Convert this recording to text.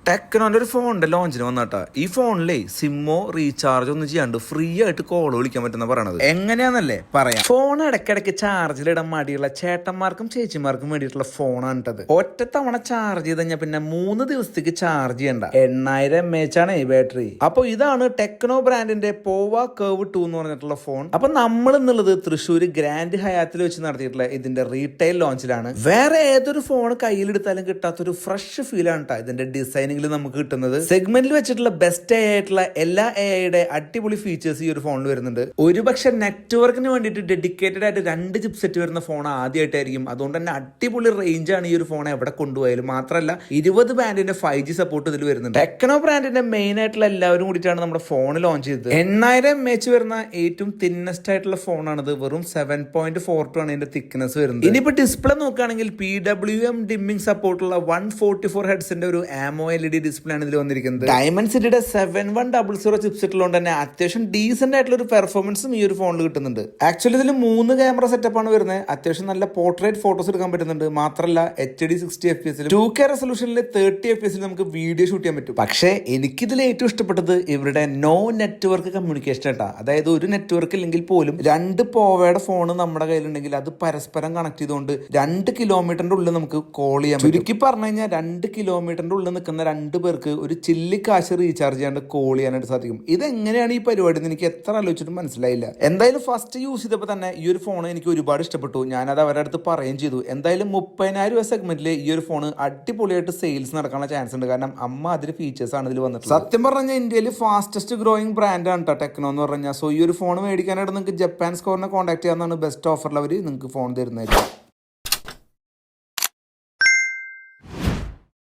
ടെക്നോന്റെ ഒരു ഫോണിന്റെ ലോഞ്ചിന് വന്നാട്ടാ. ഈ ഫോണിലെ സിമ്മോ റീചാർജ് ഒന്നും ചെയ്യാണ്ട് ഫ്രീ ആയിട്ട് കോൾ വിളിക്കാൻ പറ്റുന്ന പറയണത്. എങ്ങനെയാന്നല്ലേ പറയാം. ഫോൺ ഇടയ്ക്കിടയ്ക്ക് ചാർജിലിടാൻ മടിയുള്ള ചേട്ടന്മാർക്കും ചേച്ചിമാർക്കും വേണ്ടിയിട്ടുള്ള ഫോണാണ് ഇട്ടത്. ഒറ്റ തവണ ചാർജ് ചെയ്ത് കഴിഞ്ഞാൽ പിന്നെ 3 ദിവസത്തേക്ക് ചാർജ് ചെയ്യണ്ട. 8000 mAh ആണ് ഈ ബാറ്ററി. അപ്പൊ ഇതാണ് ടെക്നോ ബ്രാൻഡിന്റെ പോവ കർവ് 2 എന്ന് പറഞ്ഞിട്ടുള്ള ഫോൺ. അപ്പൊ നമ്മൾ എന്നുള്ളത് തൃശ്ശൂർ ഗ്രാൻഡ് ഹയാത്തിൽ വെച്ച് നടത്തിയിട്ടുള്ള ഇതിന്റെ റീറ്റെയിൽ ലോഞ്ചിലാണ്. വേറെ ഏതൊരു ഫോൺ കയ്യിലെടുത്താലും കിട്ടാത്തൊരു ഫ്രഷ് ഫീൽ ആണ് കേട്ടോ ഇതിന്റെ ഡിസൈൻ നമുക്ക് കിട്ടുന്നത്. സെഗ്മെന്റിൽ വെച്ചിട്ടുള്ള ബെസ്റ്റ് ആയിട്ടുള്ള എല്ലാ AI-യുടെ അടിപൊളി ഫീച്ചേഴ്സ് ഈ ഒരു ഫോണിൽ വരുന്നുണ്ട്. ഒരുപക്ഷെ നെറ്റ്വർക്കിന് വേണ്ടിയിട്ട് ഡെഡിക്കേറ്റഡ് ആയിട്ട് 2 ചിപ്സെറ്റ് വരുന്ന ഫോൺ ആദ്യമായിട്ടായിരിക്കും. അതുകൊണ്ട് തന്നെ അടിപൊളി റേഞ്ചാണ് ഈ ഒരു ഫോൺ എവിടെ കൊണ്ടുപോയാലും. മാത്രമല്ല 20 ബാൻഡിന്റെ 5G സപ്പോർട്ട് ഇതിൽ വരുന്നുണ്ട്. ടെക്നോ ബ്രാൻഡിന്റെ മെയിൻ ആയിട്ടുള്ള എല്ലാവരും കൂടിയിട്ടാണ് നമ്മുടെ ഫോൺ ലോഞ്ച് ചെയ്തത്. 8000 mAh വരുന്ന ഏറ്റവും തിന്നസ്റ്റ് ആയിട്ടുള്ള ഫോണാണിത്. വെറും 7.42 ആണ് ഇതിന്റെ തിക്നെസ് വരുന്നത്. ഇനിയിപ്പോ ഡിസ്പ്ലേ നോക്കുകയാണെങ്കിൽ PWM ഡിമ്മിംഗ് സപ്പോർട്ടുള്ള 144 ഹെഡ്സിന്റെ ഒരു AMOLED ഡിസ്പ്ലേ ആണ് ഇതിൽ വന്നിരിക്കുന്നത്. ഡയമണ്ട്സിറ്റിയുടെ 7100 ചിപ്സെറ്റിലുകൊണ്ട് തന്നെ അത്യാവശ്യം ഡീസന്റ് ആയിട്ടുള്ള ഒരു പെർഫോമൻസും ഈ ഒരു ഫോണിൽ കിട്ടുന്നുണ്ട്. ആക്ച്വലി ഇതിൽ 3 ക്യാമറ സെറ്റപ്പ് ആണ് വരുന്നത്. അത്യാവശ്യം നല്ല പോർട്രേറ്റ് ഫോട്ടോസ് എടുക്കാൻ പറ്റുന്നുണ്ട്. മാത്രമല്ല HD 60 FPS 2K റെസൊല്യൂഷനിൽ 30 FPS നമുക്ക് വീഡിയോ ഷൂട്ട് ചെയ്യാൻ പറ്റും. പക്ഷേ എനിക്കിതിൽ ഏറ്റവും ഇഷ്ടപ്പെട്ടത് ഇവരുടെ നോ നെറ്റ്വർക്ക് കമ്മ്യൂണിക്കേഷൻ ആട്ടാ. അതായത് ഒരു നെറ്റ്വർക്ക് ഇല്ലെങ്കിൽ പോലും 2 പോവയുടെ ഫോൺ നമ്മുടെ കയ്യിലുണ്ടെങ്കിൽ അത് പരസ്പരം കണക്ട് ചെയ്തുകൊണ്ട് 2 കിലോമീറ്ററിന്റെ ഉള്ളിൽ നമുക്ക് കോൾ ചെയ്യാൻ പറ്റും. ചുരുക്കി പറഞ്ഞു കഴിഞ്ഞാൽ 2 കിലോമീറ്ററിന്റെ ഉള്ളിൽ നിൽക്കുന്ന 2 പേർക്ക് ഒരു ചില്ലി കാശ് റീചാർജ് ചെയ്യാണ്ട് കോൾ ചെയ്യാനായിട്ട് സാധിക്കും. ഇതെങ്ങനെയാണ് ഈ പരിപാടി എന്ന് എനിക്ക് എത്ര ആലോചിച്ചിട്ടും മനസ്സിലായില്ല. എന്തായാലും ഫസ്റ്റ് യൂസ് ചെയ്തപ്പോൾ തന്നെ ഈ ഒരു ഫോൺ എനിക്ക് ഒരുപാട് ഇഷ്ടപ്പെട്ടു. ഞാനത് അവരുടെ അടുത്ത് പറയുകയും ചെയ്തു. എന്തായാലും 30,000 രൂപ സെഗ്മെന്റിൽ ഈ ഒരു ഫോൺ അടിപൊളിയായിട്ട് സെയിൽസ് നടക്കാനുള്ള ചാൻസ് ഉണ്ട്. കാരണം അതിന്റെ ഫീച്ചേഴ്സ് ആണ് ഇതിൽ വന്നിട്ടുള്ളത്. സത്യം പറഞ്ഞാൽ ഇന്ത്യയിൽ ഫാസ്റ്റസ്റ്റ് ഗ്രോയിങ് ബ്രാൻഡാണ് കേട്ടോ ടെക്നോ എന്ന് പറഞ്ഞാൽ. സോ ഈ ഒരു ഫോൺ മേടിക്കാനായിട്ട് നിങ്ങൾക്ക് ജപ്പാൻ സ്കോറിനെ കോൺടാക്ട് ചെയ്യാവുന്നതാണ്. ബെസ്റ്റ് ഓഫറിൽ അവർ നിങ്ങൾക്ക് ഫോൺ തരുന്നതായിരിക്കും.